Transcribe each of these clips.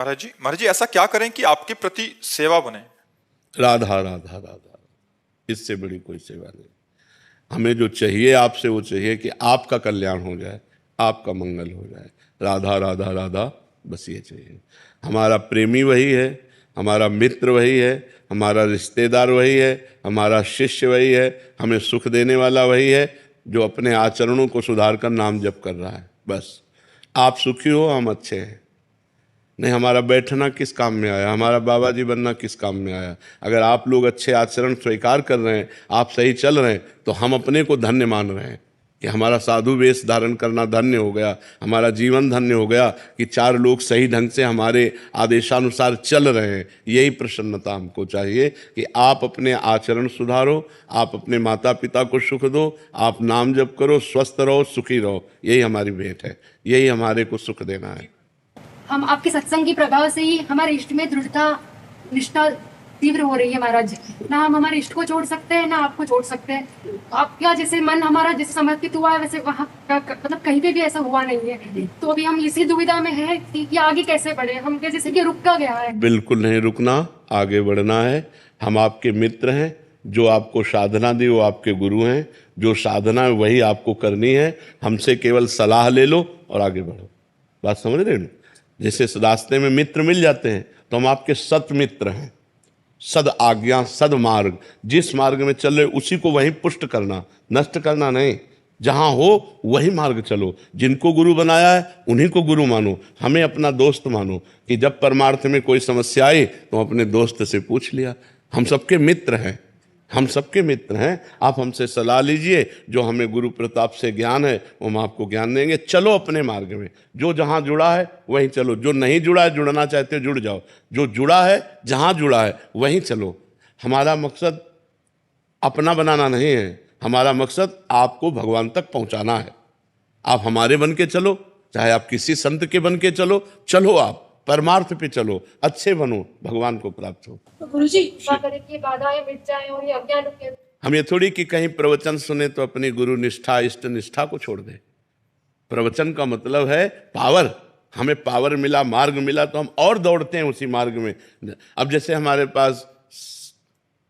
महाराज जी ऐसा क्या करें कि आपके प्रति सेवा बने? राधा राधा राधा, इससे बड़ी कोई सेवा नहीं। हमें जो चाहिए आपसे वो चाहिए कि आपका कल्याण हो जाए, आपका मंगल हो जाए। राधा राधा राधा, बस ये चाहिए। हमारा प्रेमी वही है, हमारा मित्र वही है, हमारा रिश्तेदार वही है, हमारा शिष्य वही है, हमें सुख देने वाला वही है, जो अपने आचरणों को सुधार कर नाम जप कर रहा है। बस आप सुखी हो, हम अच्छे हैं। नहीं, हमारा बैठना किस काम में आया, हमारा बाबा जी बनना किस काम में आया? अगर आप लोग अच्छे आचरण स्वीकार कर रहे हैं, आप सही चल रहे हैं, तो हम अपने को धन्य मान रहे हैं कि हमारा साधु वेश धारण करना धन्य हो गया, हमारा जीवन धन्य हो गया कि चार लोग सही ढंग से हमारे आदेशानुसार चल रहे हैं। यही प्रसन्नता हमको चाहिए कि आप अपने आचरण सुधारो, आप अपने माता पिता को सुख दो, आप नाम जप करो, स्वस्थ रहो, सुखी रहो। यही हमारी भेंट है, यही हमारे को सुख देना है। हम आपके सत्संग के प्रभाव से ही हमारे इष्ट में दृढ़ता निष्ठा तीव्र हो रही है महाराज। ना हम हमारे इष्ट को छोड़ सकते हैं, ना आपको छोड़ सकते हैं। आपका जैसे मन हमारा जैसे समर्पित हुआ है, वैसे वहाँ मतलब कहीं पे भी ऐसा हुआ नहीं है। तो अभी हम इसी दुविधा में है कि आगे कैसे बढ़े, हम जैसे कि रुका गया है। बिल्कुल नहीं रुकना, आगे बढ़ना है। हम आपके मित्र हैं, जो आपको साधना दी वो आपके गुरु हैं, जो साधना है वही आपको करनी है। हमसे केवल सलाह ले लो और आगे बढ़ो। बात समझ रहे हो? जैसे रास्ते में मित्र मिल जाते हैं, तो हम आपके सत मित्र हैं। सद आज्ञा, सद मार्ग, जिस मार्ग में चल रहे उसी को वहीं पुष्ट करना, नष्ट करना नहीं। जहां हो वही मार्ग चलो। जिनको गुरु बनाया है उन्हीं को गुरु मानो, हमें अपना दोस्त मानो। कि जब परमार्थ में कोई समस्या आई तो अपने दोस्त से पूछ लिया। हम सबके मित्र हैं, हम सबके मित्र हैं। आप हमसे सलाह लीजिए, जो हमें गुरु प्रताप से ज्ञान है वो हम आपको ज्ञान देंगे। चलो अपने मार्ग में, जो जहाँ जुड़ा है वहीं चलो, जो नहीं जुड़ा है, जुड़ना चाहते हो जुड़ जाओ, जो जुड़ा है जहाँ जुड़ा है वहीं चलो। हमारा मकसद अपना बनाना नहीं है, हमारा मकसद आपको भगवान तक पहुँचाना है। आप हमारे बन के चलो, चाहे आप किसी संत के बन के चलो, चलो आप परमार्थ पे चलो, अच्छे बनो, भगवान को प्राप्त हो। तो गुरुजी की बाधाएं मिट जाए और ये अज्ञान के। हम ये थोड़ी कि कहीं प्रवचन सुने तो अपनी गुरु निष्ठा इष्ट निष्ठा को छोड़ दे। प्रवचन का मतलब है पावर। हमें पावर मिला, मार्ग मिला, तो हम और दौड़ते हैं उसी मार्ग में। अब जैसे हमारे पास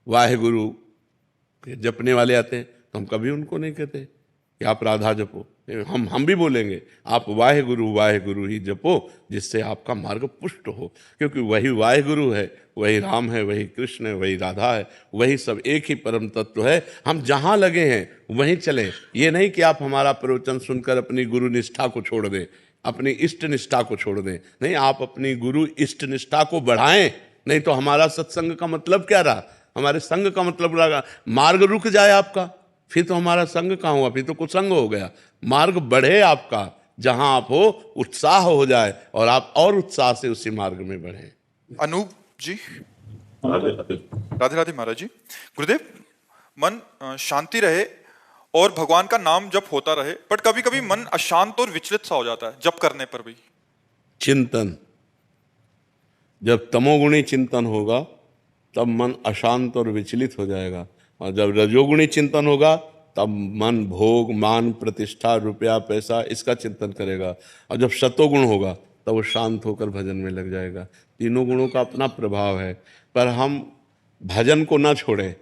वाहेगुरु के जपने वाले आते हैं, तो हम कभी उनको नहीं कहते कि आप राधा जपो। हम भी बोलेंगे आप वाहेगुरु ही जपो, जिससे आपका मार्ग पुष्ट हो। क्योंकि वही वाहेगुरु है, वही राम है, वही कृष्ण है, वही राधा है, वही सब एक ही परम तत्व है। हम जहाँ लगे हैं वहीं चलें। ये नहीं कि आप हमारा प्रवचन सुनकर अपनी गुरु निष्ठा को छोड़ दें, अपनी इष्ट निष्ठा को छोड़ दें। नहीं, आप अपनी गुरु इष्ट निष्ठा को बढ़ाएं। नहीं तो हमारा सत्संग का मतलब क्या रहा? हमारे संग का मतलब लगा मार्ग रुक जाए आपका, फिर तो हमारा संग कहाँ हुआ? फिर तो कुसंग हो गया। मार्ग बढ़े आपका, जहां आप हो उत्साह हो जाए और आप और उत्साह से उसी मार्ग में बढ़े। अनूप जी। राधे राधे महाराज जी। गुरुदेव, मन शांति रहे और भगवान का नाम जप होता रहे, बट कभी कभी मन अशांत और विचलित सा हो जाता है जप करने पर भी। चिंतन, जब तमोगुणी चिंतन होगा तब मन अशांत और विचलित हो जाएगा, और जब रजोगुणी चिंतन होगा तब मन भोग, मान, प्रतिष्ठा, रुपया, पैसा, इसका चिंतन करेगा। और जब सतोगुण होगा तब वो शांत होकर भजन में लग जाएगा। तीनों गुणों का अपना प्रभाव है, पर हम भजन को ना छोड़ें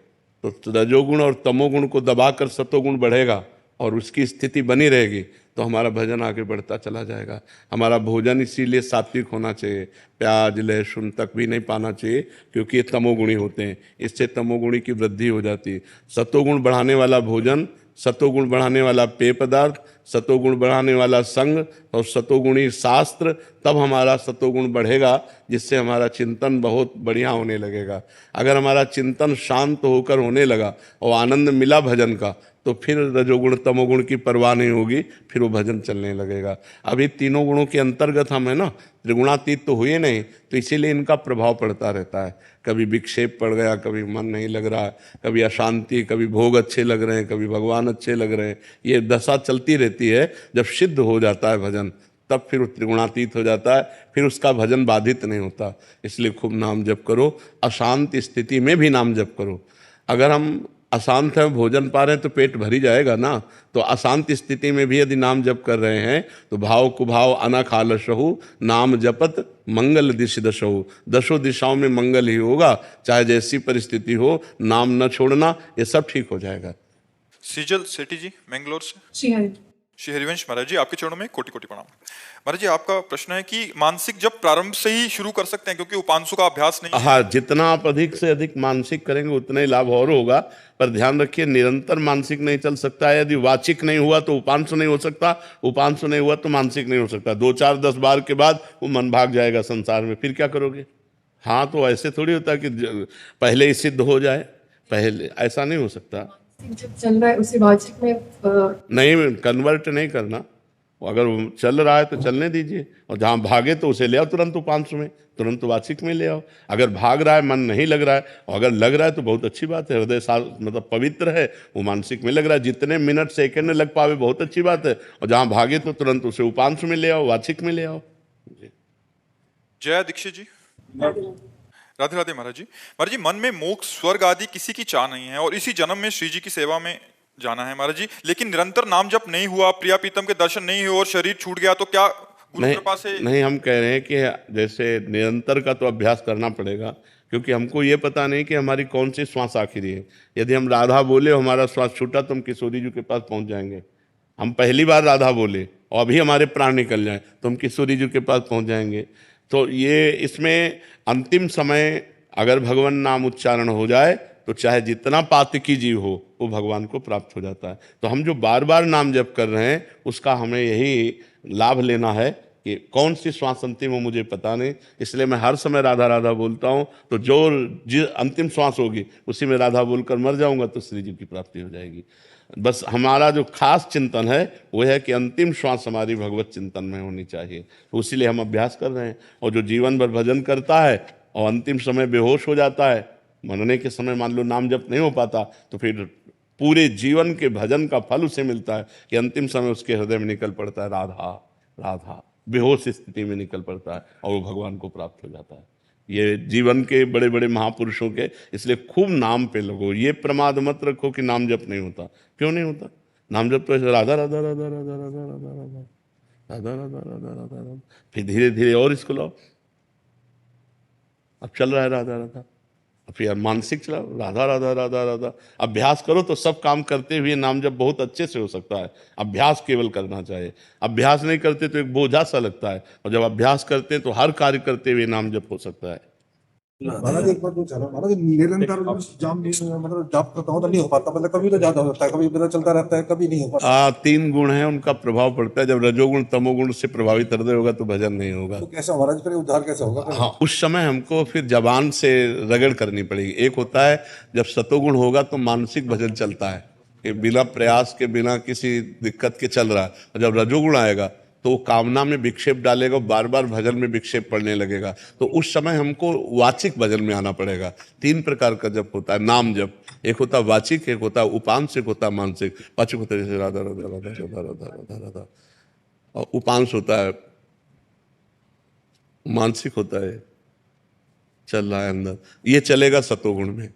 तो रजोगुण और तमोगुण को दबाकर सतोगुण बढ़ेगा और उसकी स्थिति बनी रहेगी, तो हमारा भजन आगे बढ़ता चला जाएगा। हमारा भोजन इसीलिए सात्विक होना चाहिए, प्याज लहसुन तक भी नहीं पाना चाहिए, क्योंकि ये तमोगुणी होते हैं, इससे तमोगुणी की वृद्धि हो जाती है। सतोगुण बढ़ाने वाला भोजन, सतोगुण बढ़ाने वाला पेय पदार्थ, सतोगुण बढ़ाने वाला संग और सतोगुणी शास्त्र, तब हमारा सतोगुण बढ़ेगा, जिससे हमारा चिंतन बहुत बढ़िया होने लगेगा। अगर हमारा चिंतन शांत होकर होने लगा और आनंद मिला भजन का, तो फिर रजोगुण तमोगुण की परवाह नहीं होगी, फिर वो भजन चलने लगेगा। अभी तीनों गुणों के अंतर्गत हम है ना, त्रिगुणातीत तो हुए नहीं, तो इसीलिए इनका प्रभाव पड़ता रहता है। कभी विक्षेप पड़ गया, कभी मन नहीं लग रहा, कभी अशांति, कभी भोग अच्छे लग रहे हैं, कभी भगवान अच्छे लग रहे हैं। ये दशा चलती रहती है। जब सिद्ध हो जाता है भजन, तब फिर त्रिगुणातीत हो जाता है, फिर उसका भजन बाधित नहीं होता। इसलिए खूब नाम जप करो, अशांत स्थिति में भी नाम जप करो। अगर हम अशांत है, भोजन पा रहे हैं तो पेट भर ही जाएगा ना। तो अशांत स्थिति में भी यदि नाम जप कर रहे हैं तो भाव कुभाव अनख आलसहु नाम जपत मंगल दिश दशहु, दशों दिशाओं में मंगल ही होगा, चाहे जैसी परिस्थिति हो, नाम न छोड़ना, ये सब ठीक हो जाएगा। सीजल सेठी जी मैंगलोर से। श्री हरि। श्री हरिवंश महाराज जी, आपके चरणों में कोटि कोटि प्रणाम। महाराज जी, आपका प्रश्न है कि मानसिक जब प्रारंभ से ही शुरू कर सकते हैं, क्योंकि उपांशु का अभ्यास नहीं है। हाँ, जितना आप अधिक से अधिक मानसिक करेंगे उतना ही लाभ और होगा, पर ध्यान रखिए निरंतर मानसिक नहीं चल सकता है। यदि वाचिक नहीं हुआ तो उपांशु नहीं हो सकता, उपांशु नहीं हुआ तो मानसिक नहीं हो सकता। 2 4 10 बार के बाद वो मन भाग जाएगा संसार में, फिर क्या करोगे? हाँ, तो ऐसे थोड़ी होता है कि पहले ही सिद्ध हो जाए, पहले ऐसा नहीं हो सकता। जब चल रहा है उसी वाचिक में नहीं, कन्वर्ट नहीं करना। अगर वो चल रहा है तो चलने दीजिए, और जहाँ भागे तो उसे ले आओ तुरंत उपांशु में, तुरंत वाचिक में ले आओ। अगर भाग रहा है, मन नहीं लग रहा है, और अगर लग रहा है तो बहुत अच्छी बात है, हृदय मतलब पवित्र है, वो मानसिक में लग रहा है, जितने मिनट सेकंड लग पावे बहुत अच्छी बात है। और जहाँ भागे तो तुरंत उसे उपांशु में ले आओ, वाचिक में ले आओ। जया दीक्षित जी। राधे राधे महाराज जी। महाराज जी, मन में मोक्ष स्वर्ग आदि किसी की चाह नहीं है और इसी जन्म में श्री जी की सेवा में जाना है महाराज जी, लेकिन निरंतर नाम जप नहीं हुआ, प्रिया प्रीतम के दर्शन नहीं हुए और शरीर छूट गया, तो क्या गुरु कृपा से? नहीं, हम कह रहे हैं कि जैसे निरंतर का तो अभ्यास करना पड़ेगा, क्योंकि हमको ये पता नहीं कि हमारी कौन सी श्वास आखिरी है। यदि हम राधा बोले और हमारा श्वास छूटा तो हम किशोरी जी के पास पहुंच जाएंगे। हम पहली बार राधा बोले और अभी हमारे प्राण निकल जाए तो हम किशोरी जी के पास पहुंच जाएंगे। तो ये इसमें अंतिम समय अगर भगवान नाम उच्चारण हो जाए तो चाहे जितना पातकी जीव हो वो भगवान को प्राप्त हो जाता है। तो हम जो बार बार नाम जप कर रहे हैं उसका हमें यही लाभ लेना है कि कौन सी श्वास अंतिम हो मुझे पता नहीं, इसलिए मैं हर समय राधा राधा बोलता हूँ। तो जो अंतिम श्वास होगी उसी में राधा बोलकर मर जाऊंगा तो श्री जी की प्राप्ति हो जाएगी। बस हमारा जो खास चिंतन है वो है कि अंतिम श्वास हमारी भगवत चिंतन में होनी चाहिए, तो इसीलिए हम अभ्यास कर रहे हैं। और जो जीवन भर भजन करता है और अंतिम समय बेहोश हो जाता है, मरने के समय मान लो नाम जप नहीं हो पाता, तो फिर पूरे जीवन के भजन का फल उसे मिलता है कि अंतिम समय उसके हृदय में निकल पड़ता है राधा राधा, बेहोश स्थिति में निकल पड़ता है और वो भगवान को प्राप्त हो जाता है। ये जीवन के बड़े बड़े महापुरुषों के, इसलिए खूब नाम पे लगो। ये प्रमाद मत रखो कि नाम जप नहीं होता। क्यों नहीं होता? नाम जप तो ऐसे राधा राधा राधा राधा राधा राधा राधा राधा राधा राधा राधा राधा, फिर धीरे धीरे और इसको लाओ। अब चल रहा है राधा राधा, अब फिर मानसिक चलाओ राधा राधा राधा राधा। अभ्यास करो तो सब काम करते हुए नाम जप बहुत अच्छे से हो सकता है। अभ्यास केवल करना चाहिए, अभ्यास नहीं करते तो एक बोझा सा लगता है, और जब अभ्यास करते हैं तो हर कार्य करते हुए नाम जप हो सकता है। महाराज एक बार पूछा ना, महाराज निरंतर जाम मतलब जाप करता हूँ तो नहीं हो पाता, मतलब कभी तो ज्यादा हो जाता है, कभी इधर चलता रहता है, कभी नहीं हो पाता। 3 गुण हैं, उनका प्रभाव पड़ता है। जब रजोगुण तमोगुण से प्रभावित हृदय होगा तो भजन नहीं होगा। तो कैसा महाराज फिर उद्धार कैसे होगा? हाँ, उस समय हमको फिर जबान से रगड़ करनी पड़ेगी। एक होता है जब सतोगुण होगा तो मानसिक भजन चलता है कि बिना प्रयास के, बिना किसी दिक्कत के चल रहा है, और जब रजोगुण आएगा तो वो कामना में विक्षेप डालेगा, बार बार भजन में विक्षेप पड़ने लगेगा। तो उस समय हमको वाचिक भजन में आना पड़ेगा। 3 प्रकार का जप होता है नाम जप, एक होता है वाचिक, एक होता है उपांश, एक होता है मानसिक। वाचिक होता है जैसे राधा राधा राधा राधा राधा राधा राधा, और उपांश होता है, मानसिक होता है चल रहा है अंदर, ये चलेगा सतोगुण में।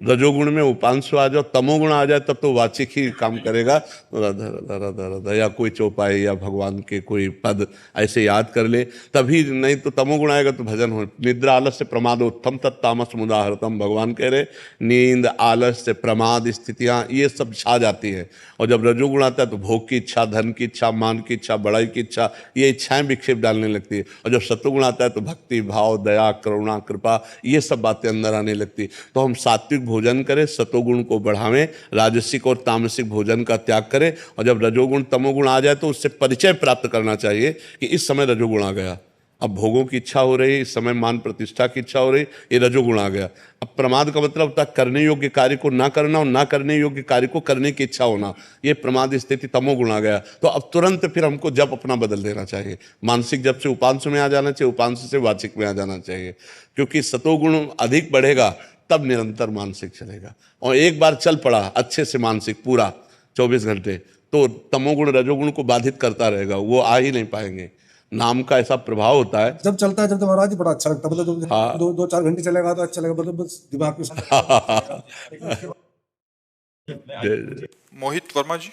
रजोगुण में उपांशु आ जाओ, तमोगुण आ जाए तब तो वाचिक ही काम करेगा। राधा राधा राधा राधा, या कोई चौपाई या भगवान के कोई पद ऐसे याद कर ले तभी, नहीं तो तमोगुण आएगा तो भजन हो। निद्रा आलस्य प्रमादोत्थम तत्तामस मुदाहरतम, भगवान कह रहे नींद आलस्य प्रमाद स्थितियाँ ये सब छा जाती हैं। और जब रजोगुण आता है तो भोग की इच्छा, धन की इच्छा, मान की इच्छा, बड़ाई की इच्छा, ये इच्छाएं विक्षेप डालने लगती है। और जब सत्वगुण आता है तो भक्ति भाव, दया, करुणा, कृपा, ये सब बातें अंदर आने लगती। तो हम सात्विक भोजन करें, सतोगुण को बढ़ावें, राजसिक और तामसिक भोजन का त्याग करें। और जब रजोगुण तमोगुण आ जाए तो उससे परिचय प्राप्त करना चाहिए कि इस समय रजोगुण आ गया, अब भोगों की इच्छा हो रही, इस समय मान प्रतिष्ठा की इच्छा हो रही, ये रजोगुण आ गया। अब प्रमाद का मतलब होता है करने योग्य कार्य को ना करना और ना करने योग्य कार्य को करने की इच्छा होना, ये प्रमाद स्थिति तमोगुण आ गया। तो अब तुरंत फिर हमको जप अपना बदल देना चाहिए। मानसिक जप से उपांश में आ जाना चाहिए, उपांश से वाचिक में आ जाना चाहिए, क्योंकि सतोगुण अधिक बढ़ेगा तब निरंतर मानसिक चलेगा। और एक बार चल पड़ा अच्छे से मानसिक पूरा 24 घंटे, तो तमोगुण रजोगुण को बाधित करता रहेगा, वो आ ही नहीं पाएंगे। नाम का ऐसा प्रभाव होता है जब चलता है, जब तो महाराज बड़ा अच्छा लगता है, मतलब 2-4 घंटे चलेगा तो अच्छा लगेगा, मतलब बस दिमाग में जय जय। मोहित वर्मा जी।